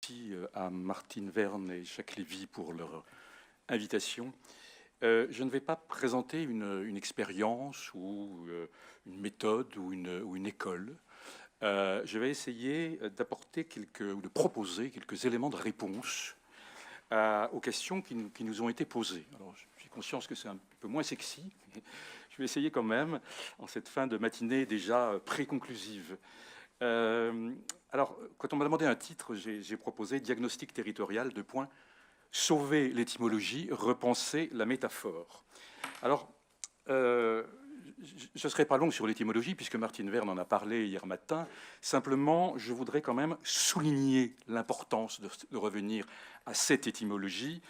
Merci à Martine Verne et Jacques Lévy pour leur invitation. Je ne vais pas présenter une expérience ou une méthode ou une école. Je vais essayer d'apporter ou de proposer quelques éléments de réponse aux questions qui nous ont été posées. Alors, je suis conscient que c'est un peu moins sexy, mais je vais essayer quand même, en cette fin de matinée déjà pré-conclusive. Alors, quand on m'a demandé un titre, j'ai proposé Diagnostic territorial, sauver l'étymologie, repenser la métaphore. Alors, je ne serai pas long sur l'étymologie, puisque Martine Verne en a parlé hier matin. Simplement, je voudrais quand même souligner l'importance de revenir à cette étymologie,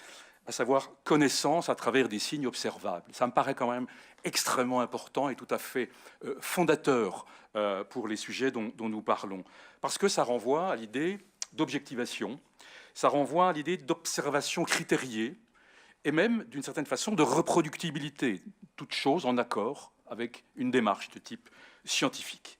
à savoir connaissance à travers des signes observables. Ça me paraît quand même extrêmement important et tout à fait fondateur pour les sujets dont nous parlons. Parce que ça renvoie à l'idée d'objectivation, ça renvoie à l'idée d'observation critériée, et même, d'une certaine façon, de reproductibilité, toute chose en accord avec une démarche de type scientifique.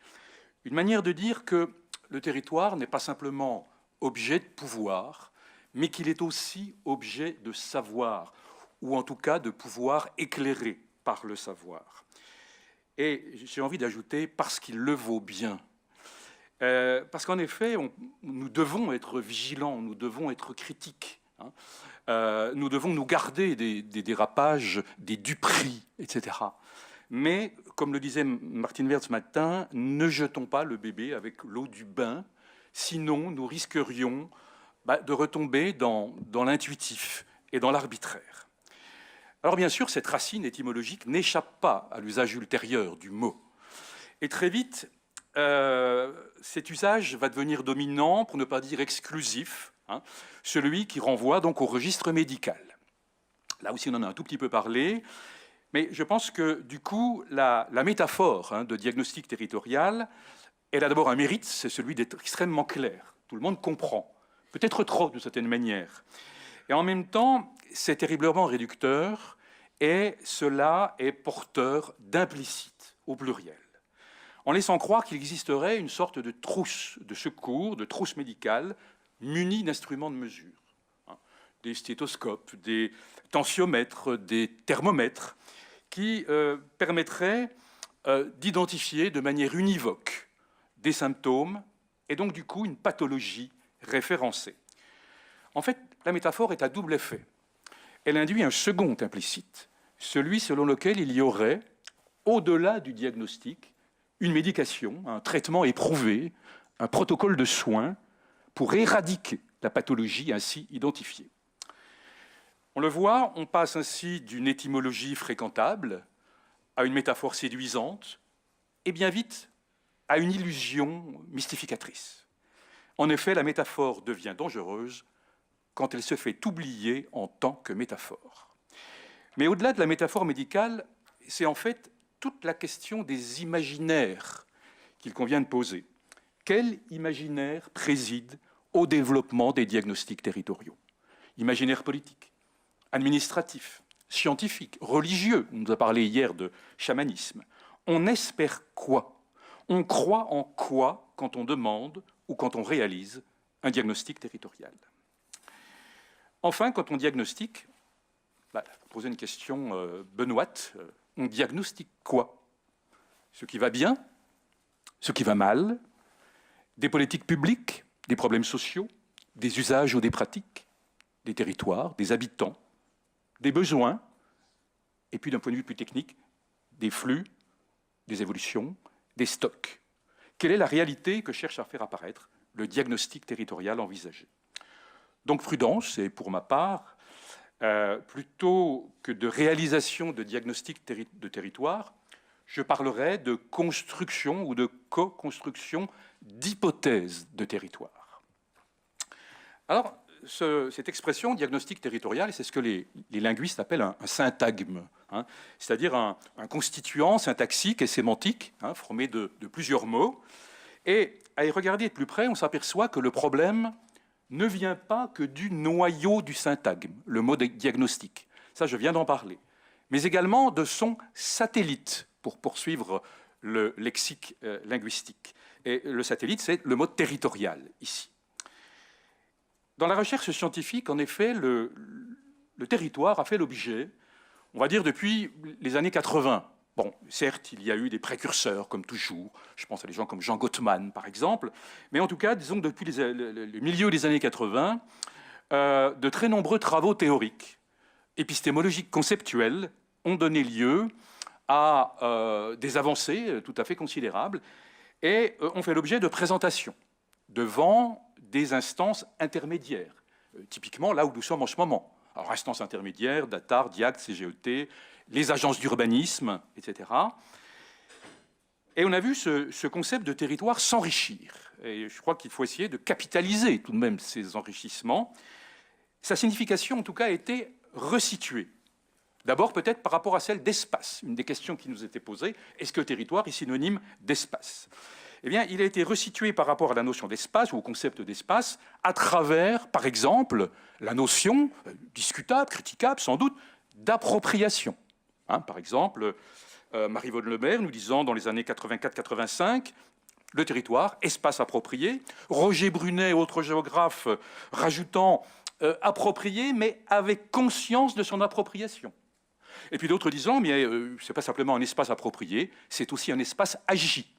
Une manière de dire que le territoire n'est pas simplement objet de pouvoir, mais qu'il est aussi objet de savoir, ou en tout cas de pouvoir éclairé par le savoir. Et j'ai envie d'ajouter, parce qu'il le vaut bien. Parce qu'en effet, nous devons être vigilants, nous devons être critiques. Nous devons nous garder des dérapages, des duperies, etc. Mais, comme le disait Martine Verne ce matin, ne jetons pas le bébé avec l'eau du bain, sinon nous risquerions de retomber dans l'intuitif et dans l'arbitraire. Alors bien sûr, cette racine étymologique n'échappe pas à l'usage ultérieur du mot. Et très vite, cet usage va devenir dominant, pour ne pas dire exclusif, celui qui renvoie donc au registre médical. Là aussi, on en a un tout petit peu parlé, mais je pense que du coup, la métaphore de diagnostic territorial, elle a d'abord un mérite, c'est celui d'être extrêmement clair. Tout le monde comprend, peut-être trop d'une certaine manière. Et en même temps, c'est terriblement réducteur, et cela est porteur d'implicite, au pluriel, en laissant croire qu'il existerait une sorte de trousse de secours, de trousse médicale, munie d'instruments de mesure. Des stéthoscopes, des tensiomètres, des thermomètres, qui permettraient d'identifier de manière univoque des symptômes et donc du coup une pathologie référencée. En fait, la métaphore est à double effet. Elle induit un second implicite, celui selon lequel il y aurait, au-delà du diagnostic, une médication, un traitement éprouvé, un protocole de soins pour éradiquer la pathologie ainsi identifiée. On le voit, on passe ainsi d'une étymologie fréquentable à une métaphore séduisante et bien vite à une illusion mystificatrice. En effet, la métaphore devient dangereuse quand elle se fait oublier en tant que métaphore. Mais au-delà de la métaphore médicale, c'est en fait toute la question des imaginaires qu'il convient de poser. Quel imaginaire préside au développement des diagnostics territoriaux? Imaginaire politique, administratif, scientifique, religieux. On nous a parlé hier de chamanisme. On espère quoi? On croit en quoi quand on demande ou quand on réalise un diagnostic territorial? Enfin, quand on diagnostique, pour poser une question benoîte, on diagnostique quoi? Ce qui va bien, ce qui va mal, des politiques publiques, des problèmes sociaux, des usages ou des pratiques, des territoires, des habitants, des besoins, et puis d'un point de vue plus technique, des flux, des évolutions, des stocks. Quelle est la réalité que cherche à faire apparaître le diagnostic territorial envisagé? Donc prudence, et pour ma part, plutôt que de réalisation de diagnostic de territoire, je parlerai de construction ou de co-construction d'hypothèses de territoire. Alors, cette expression diagnostic territorial, c'est ce que les linguistes appellent un syntagme, c'est-à-dire un constituant syntaxique et sémantique, formé de plusieurs mots. Et à y regarder de plus près, on s'aperçoit que le problème ne vient pas que du noyau du syntagme, le mot diagnostic. Ça, je viens d'en parler. Mais également de son satellite, pour poursuivre le lexique linguistique. Et le satellite, c'est le mot territorial, ici. Dans la recherche scientifique, en effet, le territoire a fait l'objet, on va dire, depuis les années 80. Bon, certes, il y a eu des précurseurs, comme toujours. Je pense à des gens comme Jean Gottman, par exemple. Mais en tout cas, disons que depuis le milieu des années 80, de très nombreux travaux théoriques, épistémologiques, conceptuels, ont donné lieu à des avancées tout à fait considérables et ont fait l'objet de présentations devant des instances intermédiaires, typiquement là où nous sommes en ce moment. Alors, instances intermédiaires, DATAR, DIAC, CGET, les agences d'urbanisme, etc. Et on a vu ce concept de territoire s'enrichir. Et je crois qu'il faut essayer de capitaliser tout de même ces enrichissements. Sa signification, en tout cas, a été resituée. D'abord, peut-être par rapport à celle d'espace. Une des questions qui nous était posée, est-ce que territoire est synonyme d'espace? Eh bien, il a été resitué par rapport à la notion d'espace ou au concept d'espace à travers, par exemple, la notion, discutable, critiquable sans doute, d'appropriation. Par exemple, Marie-Vonne Lebert nous disant dans les années 84-85, le territoire, espace approprié. Roger Brunet, autre géographe, rajoutant approprié, mais avec conscience de son appropriation. Et puis d'autres disant, mais ce n'est pas simplement un espace approprié, c'est aussi un espace agi.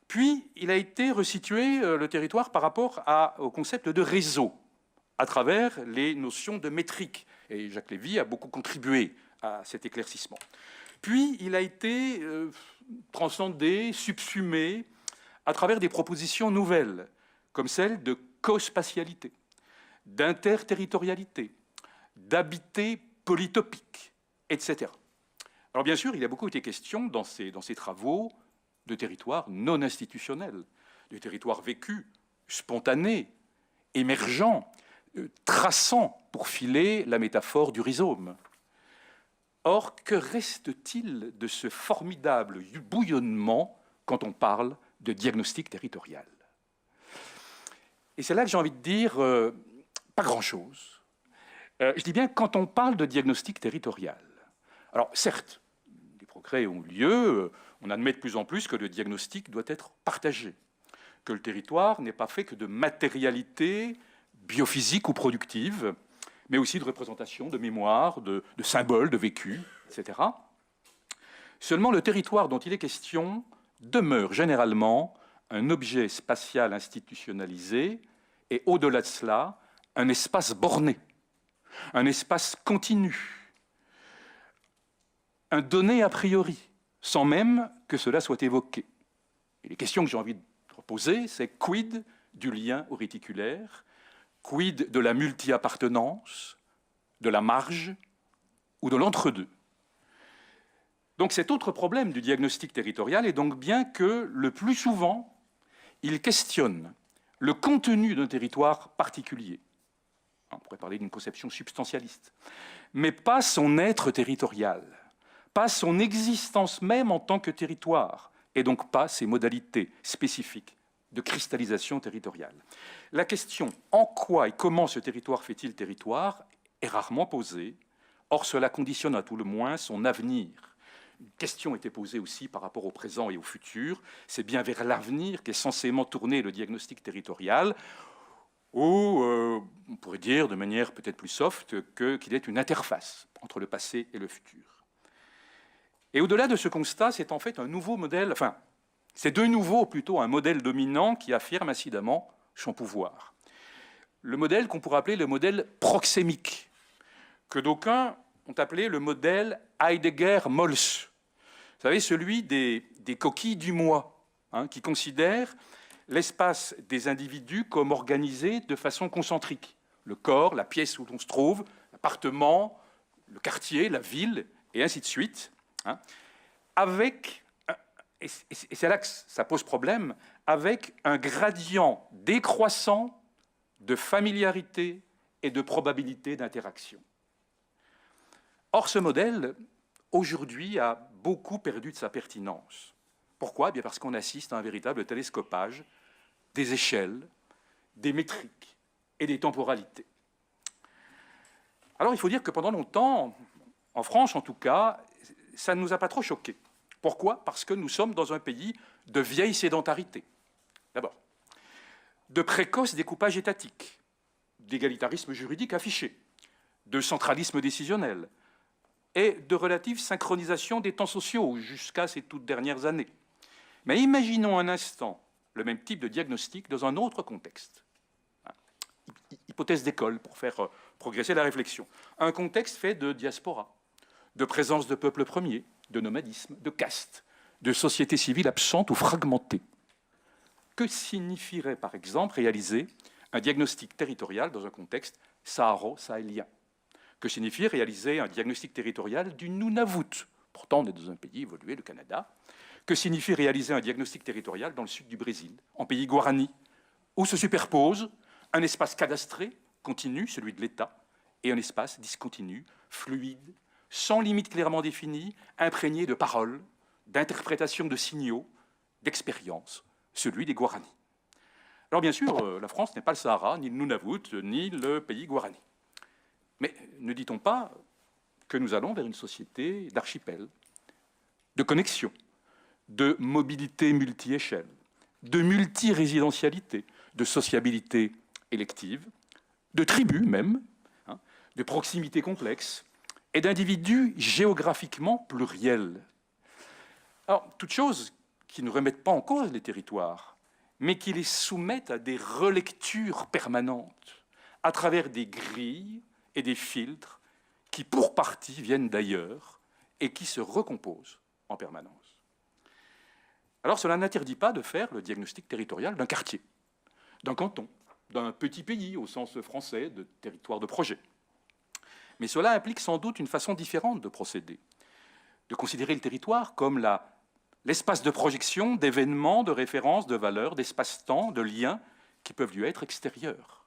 Puis, il a été resitué, le territoire, par rapport au concept de réseau, à travers les notions de métrique. Et Jacques Lévy a beaucoup contribué à cet éclaircissement. Puis, il a été transcendé, subsumé, à travers des propositions nouvelles, comme celle de cospatialité, d'interterritorialité, d'habité polytopique, etc. Alors, bien sûr, il a beaucoup été question, dans ces travaux, de territoires non institutionnels, de territoires vécus, spontanés, émergents, traçant, pour filer la métaphore du rhizome. Or, que reste-t-il de ce formidable bouillonnement quand on parle de diagnostic territorial? Et c'est là que j'ai envie de dire pas grand-chose. Je dis bien quand on parle de diagnostic territorial. Alors, certes, des progrès ont eu lieu. On admet de plus en plus que le diagnostic doit être partagé, que le territoire n'est pas fait que de matérialité biophysique ou productive, mais aussi de représentation, de mémoire, de symboles, de vécu, etc. Seulement, le territoire dont il est question demeure généralement un objet spatial institutionnalisé et, au-delà de cela, un espace borné, un espace continu, un donné a priori, sans même que cela soit évoqué. Et les questions que j'ai envie de poser, c'est quid du lien au réticulaire, quid de la multi-appartenance, de la marge ou de l'entre-deux. Donc cet autre problème du diagnostic territorial est donc bien que le plus souvent, il questionne le contenu d'un territoire particulier. On pourrait parler d'une conception substantialiste, mais pas son être territorial, pas son existence même en tant que territoire, et donc pas ses modalités spécifiques de cristallisation territoriale. La question « en quoi et comment ce territoire fait-il territoire ?» est rarement posée, or cela conditionne à tout le moins son avenir. Une question était posée aussi par rapport au présent et au futur. C'est bien vers l'avenir qu'est censément tourné le diagnostic territorial, où on pourrait dire de manière peut-être plus soft qu'il est une interface entre le passé et le futur. Et au-delà de ce constat, c'est en fait un nouveau modèle, enfin, c'est de nouveau plutôt un modèle dominant qui affirme incidemment son pouvoir. Le modèle qu'on pourrait appeler le modèle proxémique, que d'aucuns ont appelé le modèle Heidegger-Mols. Vous savez, celui des coquilles du moi, qui considère l'espace des individus comme organisé de façon concentrique. Le corps, la pièce où l'on se trouve, l'appartement, le quartier, la ville, et ainsi de suite, avec, et c'est là que ça pose problème, avec un gradient décroissant de familiarité et de probabilité d'interaction. Or, ce modèle, aujourd'hui, a beaucoup perdu de sa pertinence. Pourquoi? Bien parce qu'on assiste à un véritable télescopage des échelles, des métriques et des temporalités. Alors, il faut dire que pendant longtemps, en France en tout cas, ça ne nous a pas trop choqués. Pourquoi? Parce que nous sommes dans un pays de vieille sédentarité, d'abord, de précoce découpage étatique, d'égalitarisme juridique affiché, de centralisme décisionnel et de relative synchronisation des temps sociaux jusqu'à ces toutes dernières années. Mais imaginons un instant le même type de diagnostic dans un autre contexte. Hypothèse d'école pour faire progresser la réflexion. Un contexte fait de diaspora, de présence de peuples premiers, de nomadisme, de caste, de sociétés civiles absentes ou fragmentées. Que signifierait, par exemple, réaliser un diagnostic territorial dans un contexte saharo-sahélien? Que signifie réaliser un diagnostic territorial du Nunavut? Pourtant, on est dans un pays évolué, le Canada. Que signifie réaliser un diagnostic territorial dans le sud du Brésil, en pays guarani, où se superposent un espace cadastré, continu, celui de l'État, et un espace discontinu, fluide, sans limite clairement définie, imprégné de paroles, d'interprétations de signaux, d'expériences, celui des Guaranis. Alors bien sûr, la France n'est pas le Sahara, ni le Nunavut, ni le pays Guarani. Mais ne dit-on pas que nous allons vers une société d'archipel, de connexion, de mobilité multi-échelle, de multi-résidentialité, de sociabilité élective, de tribus même, de proximité complexe et d'individus géographiquement pluriels. Alors, toutes choses qui ne remettent pas en cause les territoires, mais qui les soumettent à des relectures permanentes, à travers des grilles et des filtres qui, pour partie, viennent d'ailleurs et qui se recomposent en permanence. Alors, cela n'interdit pas de faire le diagnostic territorial d'un quartier, d'un canton, d'un petit pays au sens français de territoire de projet. Mais cela implique sans doute une façon différente de procéder, de considérer le territoire comme l'espace de projection d'événements, de références, de valeurs, d'espace-temps, de liens qui peuvent lui être extérieurs,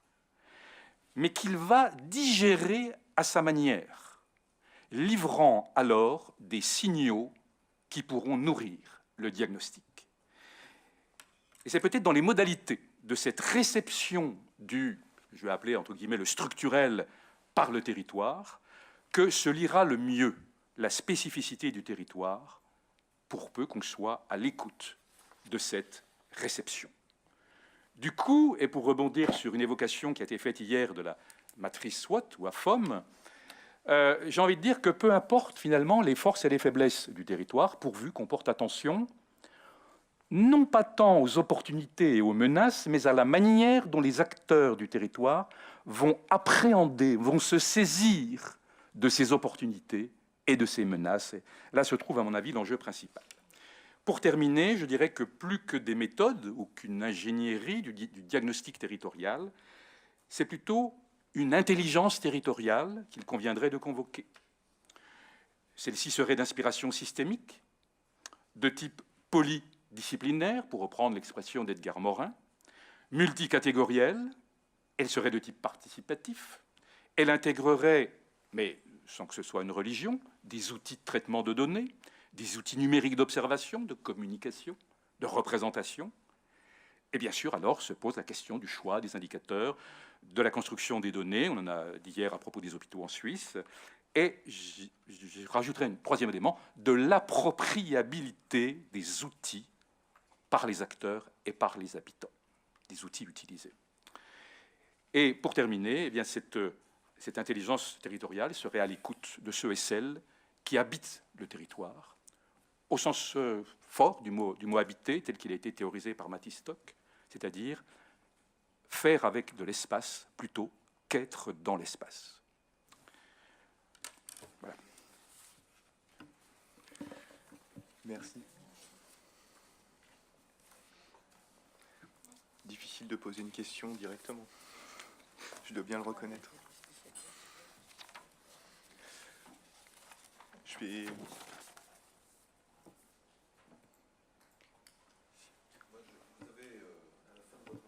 mais qu'il va digérer à sa manière, livrant alors des signaux qui pourront nourrir le diagnostic. Et c'est peut-être dans les modalités de cette réception du, je vais appeler entre guillemets le structurel par le territoire, que se lira le mieux la spécificité du territoire, pour peu qu'on soit à l'écoute de cette réception. Du coup, et pour rebondir sur une évocation qui a été faite hier de la matrice SWOT ou AFOM, j'ai envie de dire que peu importe finalement les forces et les faiblesses du territoire, pourvu qu'on porte attention non pas tant aux opportunités et aux menaces, mais à la manière dont les acteurs du territoire vont appréhender, vont se saisir de ces opportunités et de ces menaces. Et là se trouve, à mon avis, l'enjeu principal. Pour terminer, je dirais que plus que des méthodes ou qu'une ingénierie du diagnostic territorial, c'est plutôt une intelligence territoriale qu'il conviendrait de convoquer. Celle-ci serait d'inspiration systémique, de type polydisciplinaire, pour reprendre l'expression d'Edgar Morin, multicatégorielle, elle serait de type participatif, elle intégrerait, mais sans que ce soit une religion, des outils de traitement de données, des outils numériques d'observation, de communication, de représentation. Et bien sûr, alors, se pose la question du choix des indicateurs, de la construction des données, on en a dit hier à propos des hôpitaux en Suisse, et je rajouterai un troisième élément, de l'appropriabilité des outils par les acteurs et par les habitants, des outils utilisés. Et pour terminer, eh bien, cette intelligence territoriale serait à l'écoute de ceux et celles qui habitent le territoire, au sens fort du mot habiter, tel qu'il a été théorisé par Mathis Stock, c'est-à-dire faire avec de l'espace plutôt qu'être dans l'espace. Voilà. Merci. Difficile de poser une question directement. Je dois bien le reconnaître. Je vais...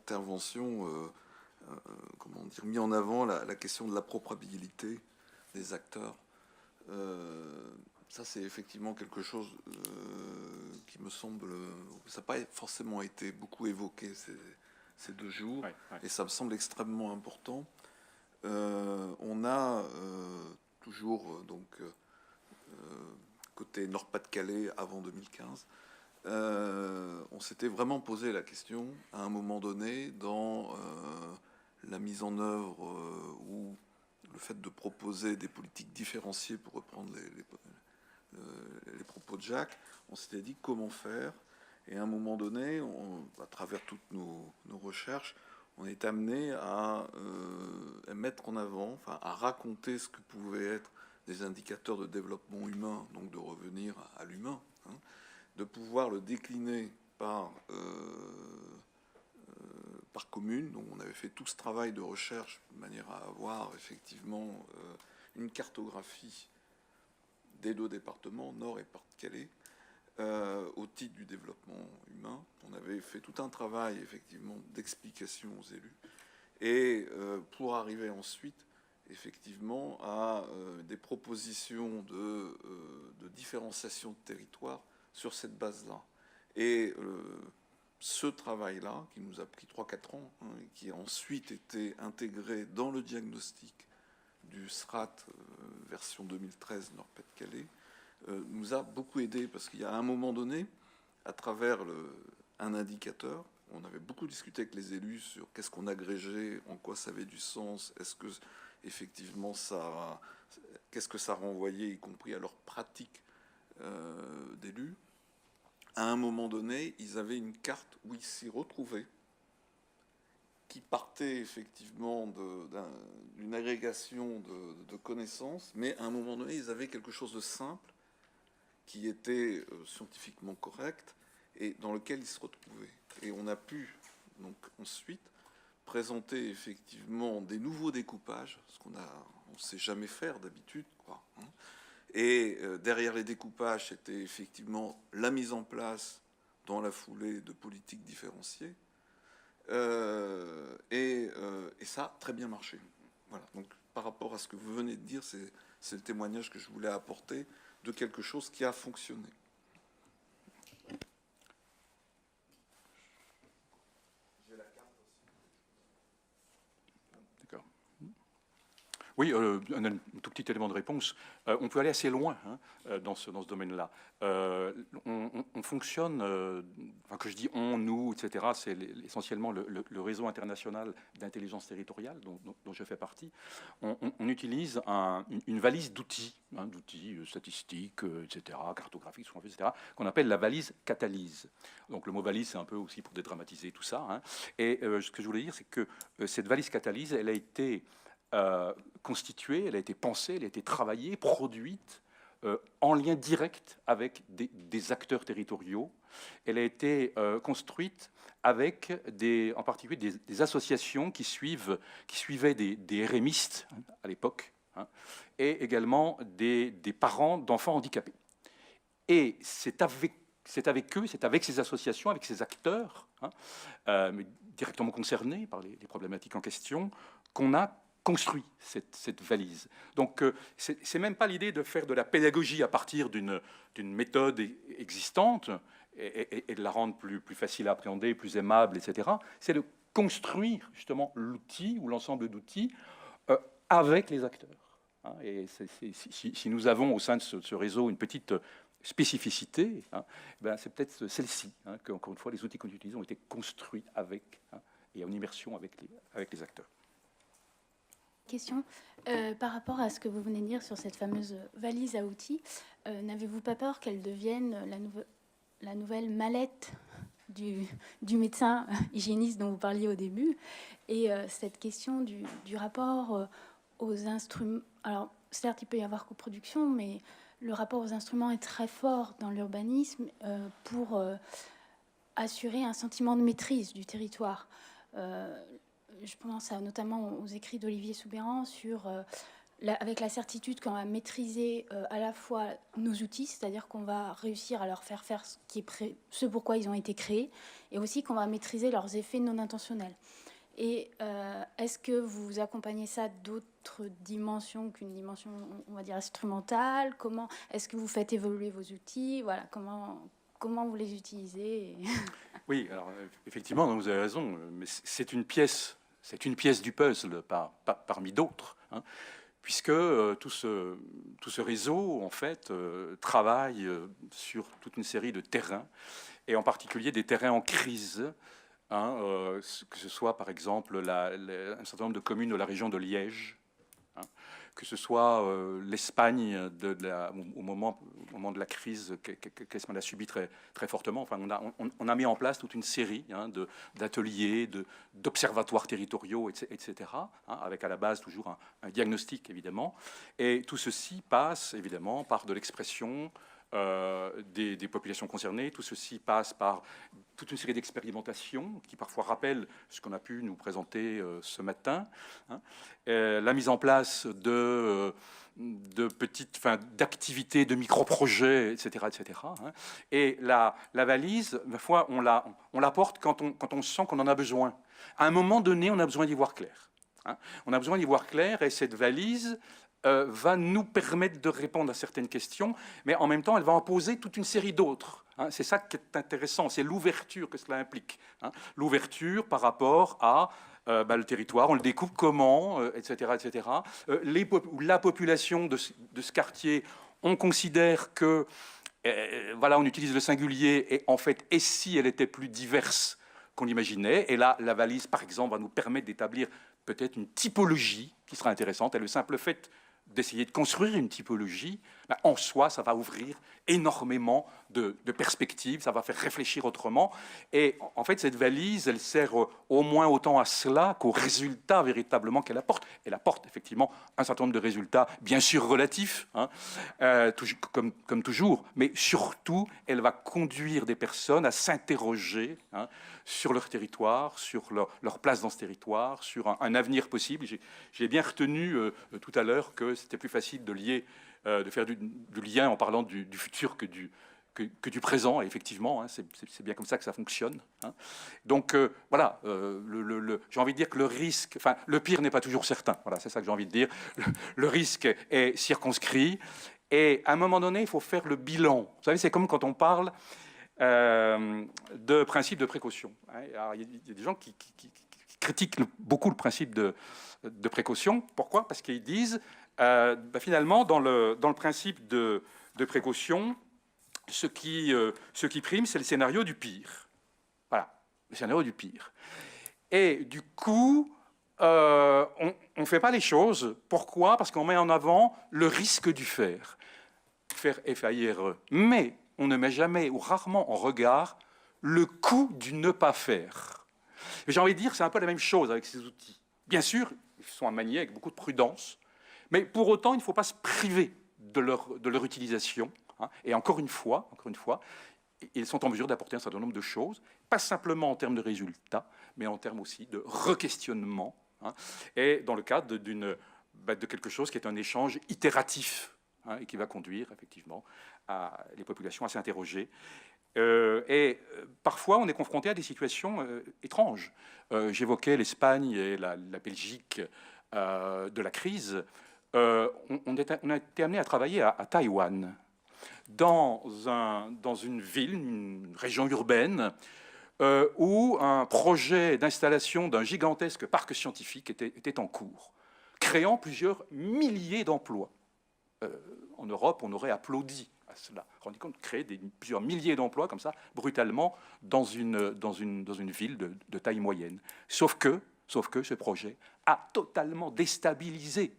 Intervention, comment dire, mis en avant la question de l'appropriabilité des acteurs. Ça, c'est effectivement quelque chose qui me semble... Ça n'a pas forcément été beaucoup évoqué ces 2 jours, et ça me semble extrêmement important. On a toujours, côté Nord-Pas-de-Calais, avant 2015, on s'était vraiment posé la question, à un moment donné, dans la mise en œuvre ou le fait de proposer des politiques différenciées, pour reprendre les propos de Jacques, on s'était dit comment faire. Et à un moment donné, à travers toutes nos recherches, on est amené à mettre en avant, enfin, à raconter ce que pouvaient être des indicateurs de développement humain, donc de revenir à l'humain, hein, de pouvoir le décliner par commune. Donc on avait fait tout ce travail de recherche de manière à avoir effectivement une cartographie des 2 départements, Nord et Pas-de-Calais, au titre du développement humain. On avait fait tout un travail effectivement d'explication aux élus, et pour arriver ensuite effectivement à des propositions de différenciation de territoire sur cette base-là. Et ce travail-là, qui nous a pris 3-4 ans, hein, et qui a ensuite été intégré dans le diagnostic du SRAT version 2013 Nord-Pas-de-Calais, nous a beaucoup aidé, parce qu'il y a un moment donné, à travers un indicateur, on avait beaucoup discuté avec les élus sur qu'est-ce qu'on agrégeait, en quoi ça avait du sens, est-ce que effectivement qu'est-ce que ça renvoyait, y compris à leur pratique d'élus. À un moment donné, ils avaient une carte où ils s'y retrouvaient, qui partait effectivement d'une agrégation de connaissances, mais à un moment donné, ils avaient quelque chose de simple, qui était scientifiquement correct, et dans lequel ils se retrouvaient. Et on a pu, donc, ensuite, présenter effectivement des nouveaux découpages, ce qu'on ne sait jamais faire d'habitude, quoi, hein. Et derrière les découpages, c'était effectivement la mise en place dans la foulée de politiques différenciées. Et ça a très bien marché. Voilà. Donc, par rapport à ce que vous venez de dire, c'est le témoignage que je voulais apporter de quelque chose qui a fonctionné. Oui, un tout petit élément de réponse. On peut aller assez loin, hein, dans ce domaine-là. On fonctionne, enfin, que je dis on, nous, etc., c'est essentiellement le réseau international d'intelligence territoriale dont je fais partie. On utilise une valise d'outils, hein, d'outils statistiques, etc., cartographiques, etc., qu'on appelle la valise Catalyse. Donc le mot valise, c'est un peu aussi pour dédramatiser tout ça, hein. Et ce que je voulais dire, c'est que cette valise Catalyse, elle a été constituée, elle a été pensée, elle a été travaillée, produite en lien direct avec des acteurs territoriaux. Elle a été construite avec en particulier des associations qui suivaient des RMistes, hein, à l'époque, hein, et également des parents d'enfants handicapés. Et c'est avec eux, c'est avec ces associations, avec ces acteurs, hein, directement concernés par les problématiques en question, qu'on a construit cette valise. Donc, c'est même pas l'idée de faire de la pédagogie à partir d'une méthode existante et de la rendre plus facile à appréhender, plus aimable, etc. C'est de construire justement l'outil ou l'ensemble d'outils avec les acteurs. Hein. Et si nous avons au sein de ce réseau une petite spécificité, hein, ben c'est peut-être celle-ci, hein, qu'encore une fois, les outils qu'on utilise ont été construits avec, hein, et en immersion avec les acteurs. Question par rapport à ce que vous venez de dire sur cette fameuse valise à outils, n'avez-vous pas peur qu'elle devienne la nouvelle mallette du médecin hygiéniste dont vous parliez au début? Et cette question du rapport aux instruments, alors certes il peut y avoir coproduction, mais le rapport aux instruments est très fort dans l'urbanisme pour assurer un sentiment de maîtrise du territoire. Je pense notamment aux écrits d'Olivier Soubeyran sur, avec la certitude qu'on va maîtriser à la fois nos outils, c'est-à-dire qu'on va réussir à leur faire faire ce pourquoi ils ont été créés, et aussi qu'on va maîtriser leurs effets non intentionnels. Et est-ce que vous accompagnez ça d'autres dimensions qu'une dimension, on va dire, instrumentale? Comment est-ce que vous faites évoluer vos outils? Voilà, comment vous les utilisez? Oui, alors effectivement, vous avez raison, mais c'est une pièce du puzzle parmi d'autres, hein, puisque tout ce réseau, en fait, travaille sur toute une série de terrains, et en particulier des terrains en crise, que ce soit par exemple un certain nombre de communes de la région de Liège, que ce soit l'Espagne au moment de la crise qu'Espagne a subi très, très fortement. Enfin, on a mis en place toute une série d'ateliers, d'observatoires territoriaux, etc., avec à la base toujours un diagnostic, évidemment. Et tout ceci passe, évidemment, par de l'expression des populations concernées. Tout ceci passe par toute une série d'expérimentations qui parfois rappellent ce qu'on a pu nous présenter ce matin. La mise en place de d'activités, de micro-projets, etc., etc. Et la valise, ma foi, on la porte quand on sent qu'on en a besoin. À un moment donné, on a besoin d'y voir clair. On a besoin d'y voir clair, et cette valise va nous permettre de répondre à certaines questions, mais en même temps, elle va en poser toute une série d'autres. C'est ça qui est intéressant, c'est l'ouverture que cela implique. L'ouverture par rapport à le territoire, on le découpe comment, etc., etc. La population de ce quartier, on considère que, voilà, on utilise le singulier, et en fait, et si elle était plus diverse qu'on l'imaginait, et là, la valise, par exemple, va nous permettre d'établir peut-être une typologie qui sera intéressante, et le simple fait d'essayer de construire une typologie, en soi, ça va ouvrir énormément de perspectives, ça va faire réfléchir autrement. Et en fait, cette valise, elle sert au moins autant à cela qu'aux résultats véritablement qu'elle apporte. Elle apporte effectivement un certain nombre de résultats, bien sûr relatifs, comme toujours, mais surtout, elle va conduire des personnes à s'interroger sur leur territoire, sur leur place dans ce territoire, sur un avenir possible. J'ai bien retenu tout à l'heure que c'était plus facile de faire du lien en parlant du futur que du présent. Et effectivement, c'est bien comme ça que ça fonctionne. Donc voilà, j'ai envie de dire que le risque, enfin le pire n'est pas toujours certain. Voilà, c'est ça que j'ai envie de dire. Le risque est circonscrit. Et à un moment donné, il faut faire le bilan. Vous savez, c'est comme quand on parle de principe de précaution. Alors, il y a des gens qui critiquent beaucoup le principe de précaution. Pourquoi? Parce qu'ils disent, finalement, dans le principe de précaution, ce qui prime, c'est le scénario du pire. Voilà, le scénario du pire. Et du coup, on ne fait pas les choses. Pourquoi? Parce qu'on met en avant le risque du faire. Faire F-A-I-R-E. Mais on ne met jamais ou rarement en regard le coût du ne pas faire. J'ai envie de dire, c'est un peu la même chose avec ces outils. Bien sûr, ils sont à manier avec beaucoup de prudence, mais pour autant, il ne faut pas se priver de leur utilisation. Et encore une fois, ils sont en mesure d'apporter un certain nombre de choses, pas simplement en termes de résultats, mais en termes aussi de re-questionnement, et dans le cadre de quelque chose qui est un échange itératif, et qui va conduire effectivement les populations à s'interroger. Et parfois, on est confronté à des situations étranges. J'évoquais l'Espagne et la Belgique de la crise. On a été amené à travailler à Taïwan, dans une ville, une région urbaine, où un projet d'installation d'un gigantesque parc scientifique était en cours, créant plusieurs milliers d'emplois. En Europe, on aurait applaudi à cela. Rendez compte, créer plusieurs milliers d'emplois comme ça, brutalement, dans une ville de taille moyenne. Sauf que ce projet a totalement déstabilisé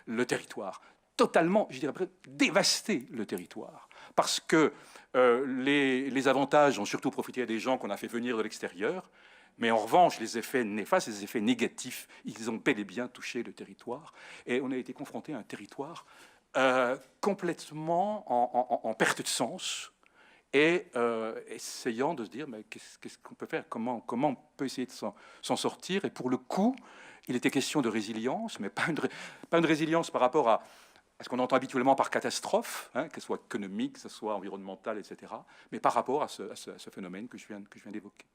le territoire, totalement, je dirais, dévasté le territoire. Parce que les avantages ont surtout profité à des gens qu'on a fait venir de l'extérieur, mais en revanche, les effets néfastes, les effets négatifs, ils ont bel et bien touché le territoire. Et on a été confronté à un territoire complètement en perte de sens, et essayant de se dire, mais qu'est-ce qu'on peut faire, comment on peut essayer de s'en sortir. Et pour le coup, il était question de résilience, mais pas une résilience par rapport à ce qu'on entend habituellement par catastrophe, qu'elle soit économique, que ce soit environnementale, etc., mais par rapport à ce phénomène que je viens d'évoquer.